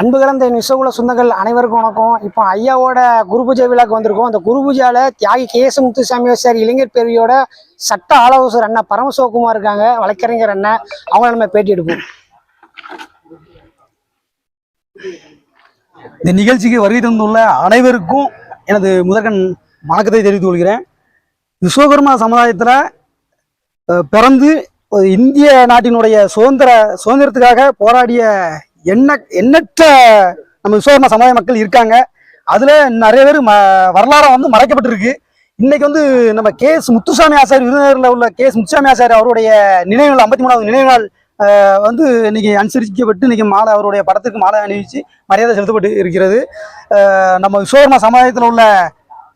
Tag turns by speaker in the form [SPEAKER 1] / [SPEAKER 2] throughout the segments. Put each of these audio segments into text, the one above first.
[SPEAKER 1] அன்பு கலந்த நிசகுல சொந்தங்கள் அனைவருக்கும் வணக்கம். இப்போ ஐயாவோட குரு பூஜை விழாக்கு வந்திருக்கோம். அந்த குரு பூஜையால தியாகி கேஎஸ் முத்துசாமி சார் இளைஞர் பேரவையோட சட்ட ஆலோசகர் அண்ணா பரமசிவகுமார் இருக்காங்க, வழக்கறிஞர் அண்ணா. அவங்கள நம்ம பேட்டி எடுப்போம்.
[SPEAKER 2] இந்த நிகழ்ச்சிக்கு வருகை தந்துள்ள அனைவருக்கும் எனது முதற்கண் வணக்கத்தை தெரிவித்துக் கொள்கிறேன். விஸ்வகர்மா சமுதாயத்தில் பிறந்து இந்திய நாட்டினுடைய சுதந்திரத்துக்காக போராடிய எண்ணற்ற நம்ம விஸ்வகர்மா சமுதாய மக்கள் இருக்காங்க. அதுல நிறைய பேர் வரலாறு மறைக்கப்பட்டிருக்கு. இன்னைக்கு நம்ம கேஎஸ் முத்துசாமி ஆசாரி விருதுநகர்ல உள்ள கேஎஸ் முத்துசாமி ஆசாரி அவருடைய நினைவு நாள் 53வது நினைவு நாள் இன்னைக்கு அனுசரிக்கப்பட்டு இன்னைக்கு மாலை அவருடைய படத்துக்கு மாலை அணிவிச்சு மரியாதை செலுத்தப்பட்டு இருக்கிறது. நம்ம விஸ்வகர்மா சமுதாயத்தில் உள்ள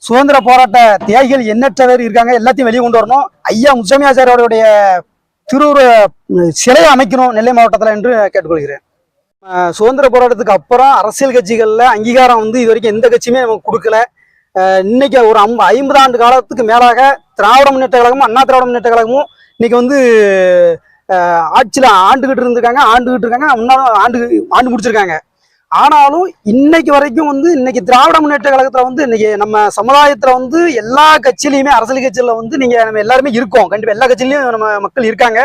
[SPEAKER 2] சுதந்திர போராட்ட தியாகிகள் எண்ணற்ற பேர் இருக்காங்க. எல்லாத்தையும் வெளியே கொண்டு வரணும். ஐயா முத்துசாமி ஆசாரி அவருடைய திருவுருவ சிலையை அமைக்கணும் நெல்லை மாவட்டத்தில் என்று கேட்டுக்கொள்கிறேன். சுதந்திர போராட்டத்துக்கு அப்புறம் அரசியல் கட்சிகள்ல அங்கீகாரம் இது வரைக்கும் எந்த கட்சியுமே நமக்கு கொடுக்கல. இன்னைக்கு ஒரு 50 ஆண்டு காலத்துக்கு மேலாக திராவிட முன்னேற்ற கழகமும் அண்ணா திராவிட முன்னேற்ற கழகமும் இன்னைக்கு ஆட்சியில ஆண்டுகிட்டு இருக்காங்க. முன்னாலும் ஆண்டு முடிச்சிருக்காங்க. ஆனாலும் இன்னைக்கு வரைக்கும் இன்னைக்கு திராவிட முன்னேற்ற கழகத்துல இன்னைக்கு நம்ம சமுதாயத்துல எல்லா கட்சியிலையுமே அரசியல் கட்சியில நீங்க நம்ம எல்லாருமே இருக்கோம். கண்டிப்பா எல்லா கட்சியிலையும் நம்ம மக்கள் இருக்காங்க.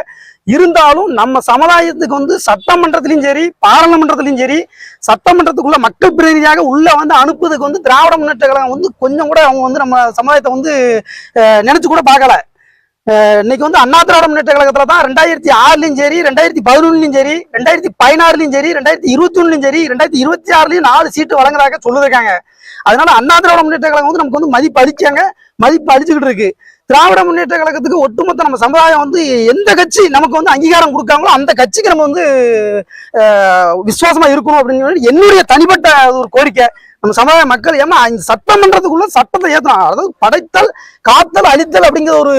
[SPEAKER 2] இருந்தாலும் நம்ம சமுதாயத்துக்கு சட்டமன்றத்திலையும் சரி பாராளுமன்றத்திலையும் சரி சட்டமன்றத்துக்குள்ள மக்கள் பிரதிநிதியாக உள்ள அனுப்புறதுக்கு திராவிட முன்னேற்ற கழகம் கொஞ்சம் கூட அவங்க நம்ம சமுதாயத்தை நினைச்சு கூட பார்க்கல. இன்னைக்கு அண்ணா திராவிட முன்னேற்ற கழகத்துல தான் 2006லயும் சரி 2011லயும் சரி 2016லயும் சரி 2021லயும் சரி 2026லயும் 4 சீட்டு வழங்குறதாக சொல்லிருக்காங்க. அதனால அண்ணா திராவிட முன்னேற்ற கழகம் நமக்கு மதிப்பு அளிச்சுக்கிட்டு இருக்கு. திராவிட முன்னேற்ற கழகத்துக்கு ஒட்டுமொத்த நம்ம சமுதாயம் எந்த கட்சி நமக்கு அங்கீகாரம் கொடுக்காங்களோ அந்த கட்சிக்கு நம்ம விசுவாசமா இருக்கணும் அப்படின்னு என்னுடைய தனிப்பட்ட ஒரு கோரிக்கை. நம்ம சமுதாய மக்கள் ஏமா இந்த சட்டமன்றத்துக்குள்ள சட்டத்தை ஏற்றணும். அதாவது படைத்தல் காத்தல் அழித்தல் அப்படிங்கிற ஒரு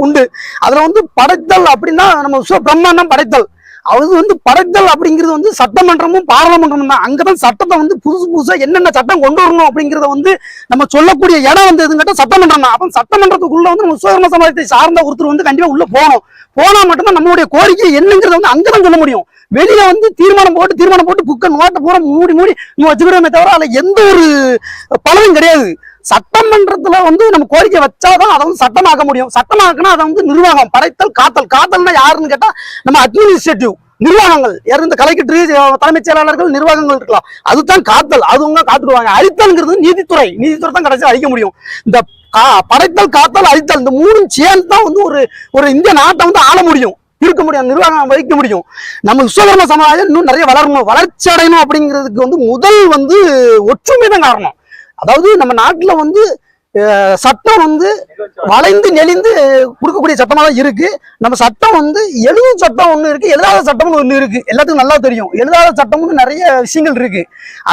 [SPEAKER 2] உண்டு. அதுல படைத்தல் அப்படின்னா நம்ம பிரம்மாண்டம் படைத்தல். அது படைத்தல் அப்படிங்கிறது சட்டமன்றமும் பாராளுமன்றமும் தான். அங்கதான் சட்டத்தை புதுசா என்னென்ன சட்டம் கொண்டு வரணும் அப்படிங்கிறத நம்ம சொல்லக்கூடிய இடம் எதுன்னு கேட்டா சட்டமன்றம் தான். அப்ப சட்டமன்றத்துக்குள்ள நம்ம விஸ்வகர்மா சமுதாயத்தை சார்ந்த ஒருத்தர் கண்டிப்பா உள்ள போனா மட்டும்தான் நம்மளுடைய கோரிக்கை என்னங்கிறத அங்கதான் சொல்ல முடியும். வெளியில தீர்மானம் போட்டு புக்க நோட்டை பூரா மூடி வச்சுக்கிறோமே தவிர அதுல எந்த ஒரு பலனும் கிடையாது. சட்டமன்றத்துல நம்ம கோரிக்கை வச்சாதான் அதை சட்டமாக்க முடியும். சட்டமாக்குனா அதை நிர்வாகம் படைத்தல் காத்தல்னா யாருன்னு கேட்டா நம்ம அட்மினிஸ்ட்ரேட்டிவ் நிர்வாகங்கள் யாரு இந்த கலெக்டர் தலைமைச் செயலாளர்கள் நிர்வாகங்கள் இருக்கலாம். அதுதான் காத்தல். அதுவங்க காத்துடுவாங்க. அழித்தல்ங்கிறது நீதித்துறை தான் கடைசியா அழிக்க முடியும். இந்த படைத்தல் காத்தல் அழித்தல் இந்த 3 சேர்ந்து தான் ஒரு இந்திய நாட்டை ஆள முடியும், இருக்க முடியும், நிர்வாகம் வைக்க முடியும். நம்ம விஸ்வகர்மா சமுதாயம் இன்னும் நிறைய வளரணும், வளர்ச்சி அடையணும் அப்படிங்கிறதுக்கு முதல் ஒற்றுமை தான் காரணம். அதாவது நம்ம நாட்டுல சட்டம் வளைந்து நெளிந்து கொடுக்கக்கூடிய சட்டமா தான் இருக்கு. நம்ம சட்டம் எழுதும் சட்டம் ஒண்ணு இருக்கு, எழுதாத சட்டம்னு ஒண்ணு இருக்கு. எல்லாத்துக்கும் நல்லா தெரியும். எழுதாத சட்டம்னு நிறைய விஷயங்கள் இருக்கு.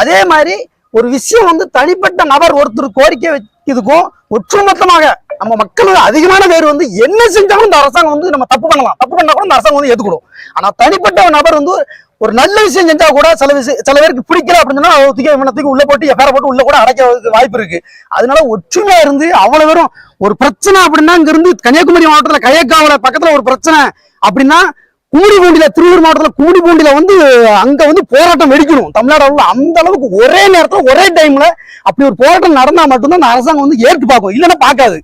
[SPEAKER 2] அதே மாதிரி ஒரு விஷயம் தனிப்பட்ட நபர் ஒருத்தர் கோரிக்கை வைக்கிறதுக்கும் ஒற்றுமொத்தமாக நம்ம மக்கள் அதிகமான பேர் என்ன செஞ்சாலும் இந்த அரசாங்கம் நம்ம தப்பு பண்ணலாம், தப்பு பண்ணா கூட இந்த அரசாங்கம் ஏத்துக்கூடும். ஆனா தனிப்பட்ட நபர் ஒரு நல்ல விஷயம் செஞ்சா கூட சில பேருக்கு பிடிக்கல அப்படின்னா விமானத்துக்கு உள்ள போட்டு பேரை போட்டு உள்ள கூட அடைக்க வாய்ப்பு இருக்கு. அதனால ஒற்றுமையா இருந்து அவ்வளவு பேரும் ஒரு பிரச்சனை அப்படின்னா இங்க இருந்து கன்னியாகுமரி மாவட்டத்துல கையக்காவல பக்கத்துல ஒரு பிரச்சனை அப்படின்னா கும்மிடிப்பூண்டியில திருவூர் மாவட்டத்துல கும்மிடிப்பூண்டியில அங்க போராட்டம் வெடிக்கணும். தமிழ்நாடு அந்த அளவுக்கு ஒரே நேரத்துல ஒரே டைம்ல அப்படி ஒரு போராட்டம் நடந்தா மட்டும்தான் அந்த அரசாங்கம் ஏற்று பார்க்கும், இல்லைன்னா பார்க்காது.